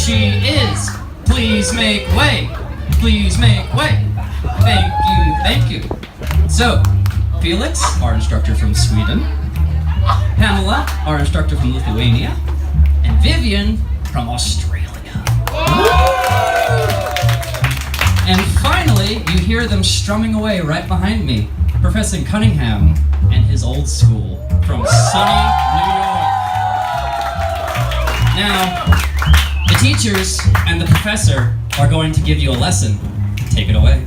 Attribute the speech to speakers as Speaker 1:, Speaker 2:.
Speaker 1: she is. Please make way. Please make way. Thank you. So, Felix, our instructor from Sweden. Pamela, our instructor from Lithuania. And Vivian from Australia. And finally, you hear them strumming away right behind me. Professor Cunningham and his old school from sunny New York. Now, the teachers and the professor are going to give you a lesson. Take it away.